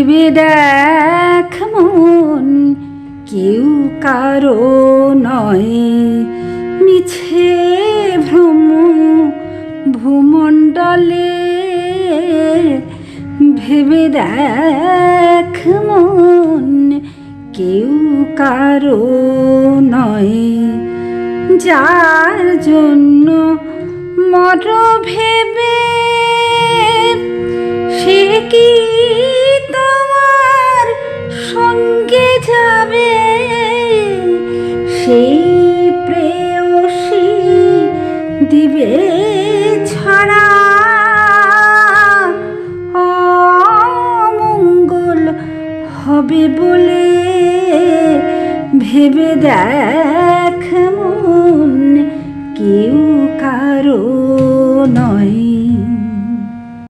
ভেবে দেখ মন, কেউ কারো নয়, মিছে ভ্রম ভূমণ্ডলে। ভেবে দেখ মন, কেউ কারো নয়, যার জন্য মর ভেবে সে কি তোমার সঙ্গে যাবে? সেই প্রেয়সী দিবে ছাড়া অমঙ্গল হবে বলে ভেবে দেখ